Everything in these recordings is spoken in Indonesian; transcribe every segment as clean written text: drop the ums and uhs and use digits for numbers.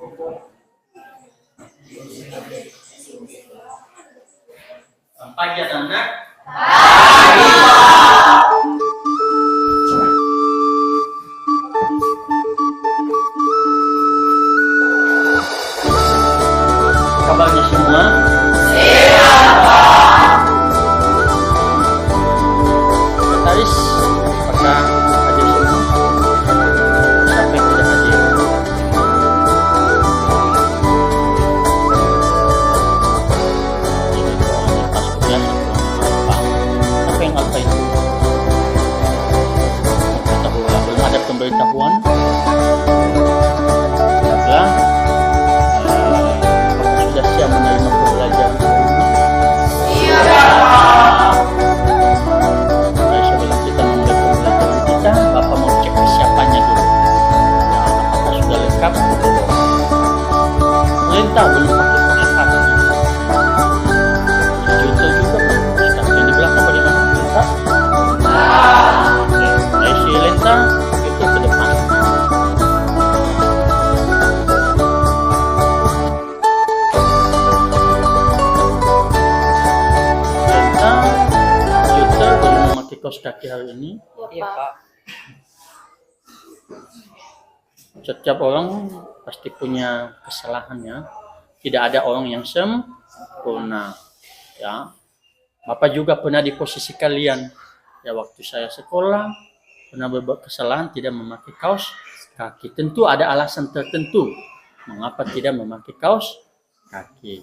Pagi anak-anak. Kabarnya semua? Sekretaris, apakah hadir semua? Siapa yang tidak hadir? Apa yang alfa itu? Belum ada pemberitahuan. Baiklah. Sudah siap menerima pembelajaran hari ini? Iya. Baik, sebelum kita memulai pembelajaran kita, Bapak mau cek persiapannya dulu. Apakah sudah lengkap? Perintah belum pakai kaos kaki. Contoh juga kaos kaki yang di belakang bagaimana perintah? Oke, baik si Lenta itu ke depan. Kaos kaki hari ini. Iya, Pak. Setiap orang pasti punya kesalahannya. Tidak ada orang yang sempurna. Ya. Bapak juga pernah di posisi kalian. Ya, waktu saya sekolah pernah berbuat kesalahan tidak memakai kaos kaki. Tentu ada alasan tertentu mengapa tidak memakai kaos kaki.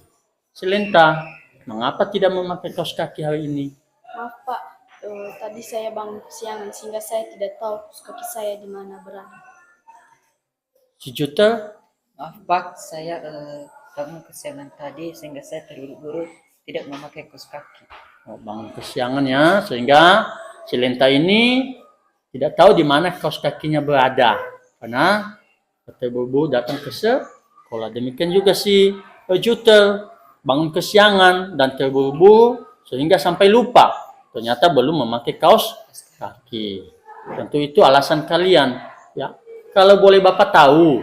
Silenta, mengapa tidak memakai kaos kaki hari ini? Maaf, Pak. Tadi saya bangun kesiangan sehingga saya tidak tahu kaki saya di mana berada. Si Juta? Maaf Pak, saya bangun kesiangan tadi sehingga saya terburu-buru tidak memakai kaos kaki. Oh, bangun kesiangan ya, sehingga si Lenta ini tidak tahu di mana kaos kakinya berada karena terburu-buru datang ke sekolah. Demikian juga si Juta bangun kesiangan dan terburu-buru sehingga sampai lupa. Ternyata belum memakai kaos kaki. Tentu itu alasan kalian. Ya, kalau boleh Bapak tahu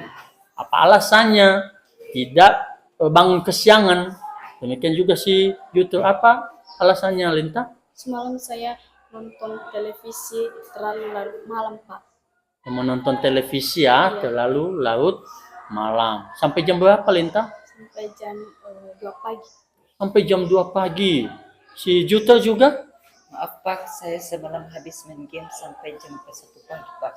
apa alasannya tidak bangun kesiangan. Demikian juga si Jutur, apa alasannya Lenta? Semalam saya nonton televisi terlalu larut malam, Pak. Menonton televisi ya, terlalu larut malam. Sampai jam berapa Lenta? Sampai jam 2 pagi. Sampai jam 2 pagi. Si Jutur juga? Maaf Pak, saya semalam habis main game sampai jam 1 pagi Pak.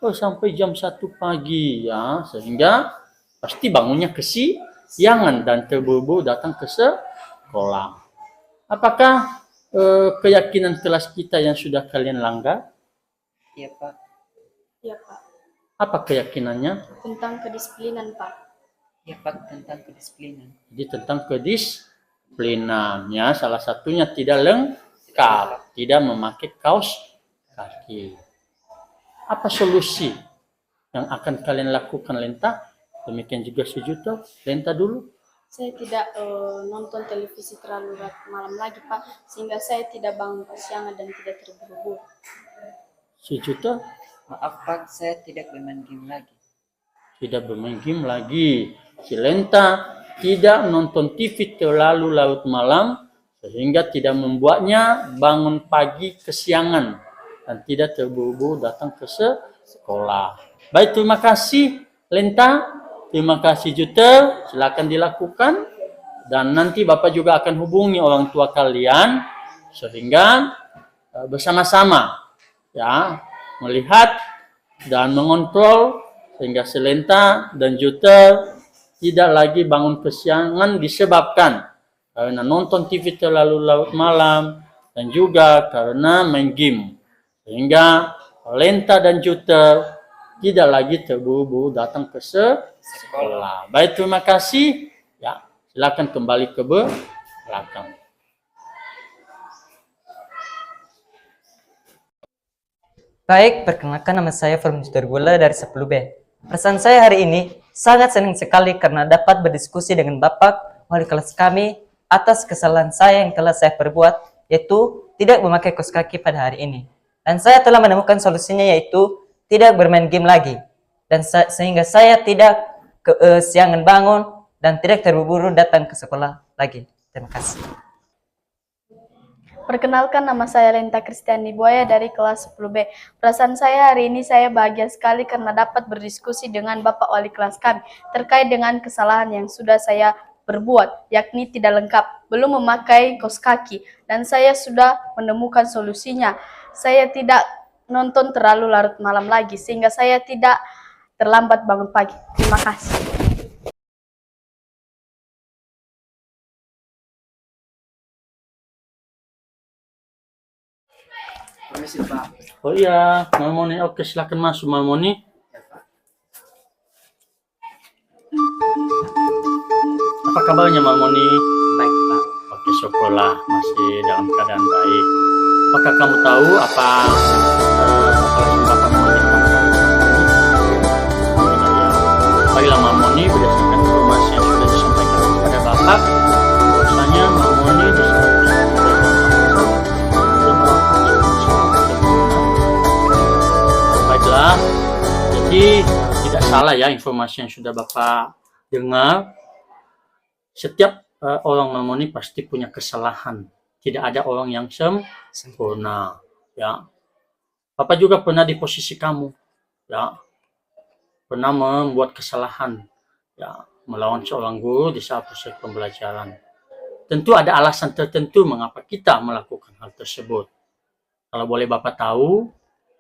Oh, sampai jam 1 pagi ya, sehingga pasti bangunnya kesiangan dan terburu-buru datang ke sekolah. Apakah keyakinan kelas kita yang sudah kalian langgar? Iya Pak. Iya, Pak. Apa keyakinannya? Tentang kedisiplinan, Pak. Iya Pak, tentang kedisiplinan. Jadi tentang kedisiplinan ya, salah satunya tidak lengkap, tidak memakai kaos kaki. Apa solusi yang akan kalian lakukan Lenta? Demikian juga si Juto. Lenta dulu. Saya tidak nonton televisi terlalu malam lagi, Pak, sehingga saya tidak bangun kesiangan dan tidak terburu-buru. Si Juto? Maaf Pak, saya tidak bermain game lagi. Tidak bermain game lagi. Si Lenta tidak nonton TV terlalu larut malam, sehingga tidak membuatnya bangun pagi kesiangan dan tidak terburu-buru datang ke sekolah. Baik, terima kasih Lenta, terima kasih Juta, silakan dilakukan dan nanti Bapak juga akan hubungi orang tua kalian sehingga bersama-sama ya melihat dan mengontrol sehingga si Lenta dan Juta tidak lagi bangun kesiangan disebabkan karena nonton TV terlalu larut malam dan juga karena main game. Sehingga Lenta dan Juta tidak lagi terburu-buru datang ke sekolah. Baik, terima kasih. Ya, silakan kembali ke belakang. Baik, perkenalkan nama saya Firmus Dargula dari 10B. Perasaan saya hari ini sangat senang sekali karena dapat berdiskusi dengan Bapak wali kelas kami atas kesalahan saya yang telah saya perbuat, yaitu tidak memakai kaos kaki pada hari ini. Dan saya telah menemukan solusinya, yaitu tidak bermain game lagi. Dan sehingga saya tidak siangan bangun dan tidak terburu-buru datang ke sekolah lagi. Terima kasih. Perkenalkan, nama saya Lenta Kristiani Buaya dari kelas 10B. Perasaan saya hari ini saya bahagia sekali karena dapat berdiskusi dengan Bapak Wali kelas kami terkait dengan kesalahan yang sudah saya berbuat, yakni tidak lengkap, belum memakai kaos kaki, dan saya sudah menemukan solusinya. Saya tidak nonton terlalu larut malam lagi, sehingga saya tidak terlambat bangun pagi. Terima kasih. Permisi Pak. Oh iya, Malmoni. Oke, silakan masuk Malmoni. Apa kabarnya Malmoni? Baik Pak. Oke, syukurlah masih dalam keadaan baik. Apakah kamu tahu apa alasan Bapak memanggil kamu? Baiklah Malmoni, berdasarkan informasi yang sudah disampaikan kepada Bapak, bahwasanya Malmoni baiklah, jadi tidak salah ya informasi yang sudah Bapak dengar. Setiap orang Malmoni pasti punya kesalahan. Tidak ada orang yang sempurna. Ya, Bapak juga pernah di posisi kamu. Ya, pernah membuat kesalahan. Ya, melawan seorang guru di saat proses pembelajaran. Tentu ada alasan tertentu mengapa kita melakukan hal tersebut. Kalau boleh Bapak tahu,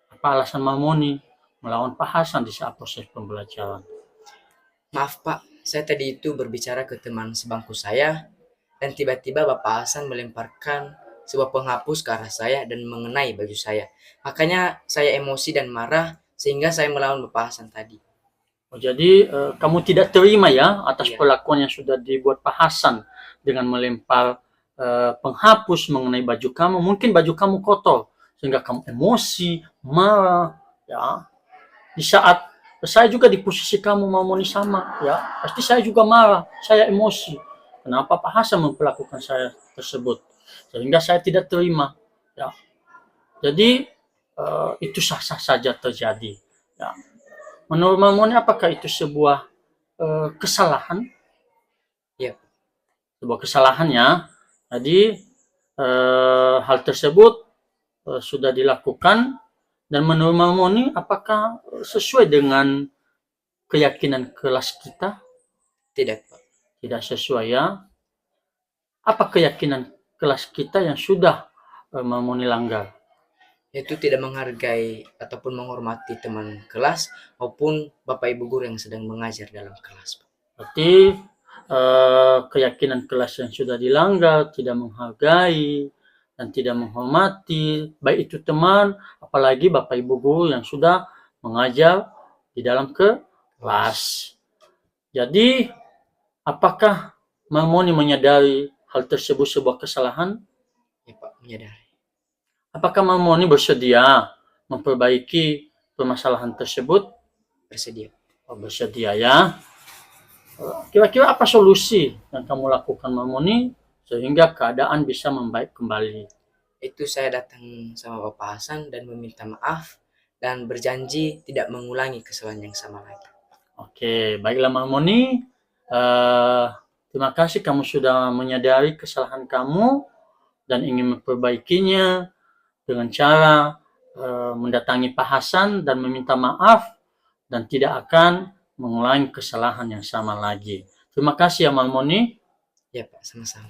apa alasan Malmoni melawan Pak Hasan di saat proses pembelajaran? Maaf Pak, saya tadi itu berbicara ke teman sebangku saya dan tiba-tiba Bapak Hasan melemparkan sebuah penghapus ke arah saya dan mengenai baju saya. Makanya saya emosi dan marah sehingga saya melawan Bapak Hasan tadi. Oh, jadi kamu tidak terima ya atas Iya. perlakuan yang sudah dibuat Pak Hasan dengan melempar penghapus mengenai baju kamu. Mungkin baju kamu kotor sehingga kamu emosi, marah, ya. Di saat saya juga di posisi kamu Malmoni sama, ya. Pasti saya juga marah, saya emosi. Kenapa Pak Hasan memperlakukan saya tersebut? Sehingga saya tidak terima, ya. Jadi itu sah-sah saja terjadi, ya. Menurut Malmoni, apakah itu sebuah kesalahan? Iya. Sebuah kesalahan ya. Jadi hal tersebut sudah dilakukan dan menurut Malmoni, apakah sesuai dengan keyakinan kelas kita? Tidak Pak. Tidak sesuai ya. Apa keyakinan kelas kita yang sudah Malmoni langgar? Yaitu tidak menghargai ataupun menghormati teman kelas maupun Bapak Ibu guru yang sedang mengajar dalam kelas Pak. Berarti keyakinan kelas yang sudah dilanggar, tidak menghargai dan tidak menghormati, baik itu teman, apalagi Bapak Ibu guru yang sudah mengajar di dalam kelas. Jadi, apakah Malmoni menyadari hal tersebut sebuah kesalahan? Ya Pak, menyadari. Apakah Malmoni bersedia memperbaiki permasalahan tersebut? Bersedia. Oh, bersedia ya. Kira-kira apa solusi yang kamu lakukan Malmoni sehingga keadaan bisa membaik kembali? Itu saya datang sama Bapak Hasan dan meminta maaf dan berjanji tidak mengulangi kesalahan yang sama lagi. Oke, baiklah Malmoni. Terima kasih kamu sudah menyadari kesalahan kamu dan ingin memperbaikinya dengan cara mendatangi Pak Hasan dan meminta maaf dan tidak akan mengulangi kesalahan yang sama lagi. Terima kasih ya Malmoni. Ya Pak, sama-sama.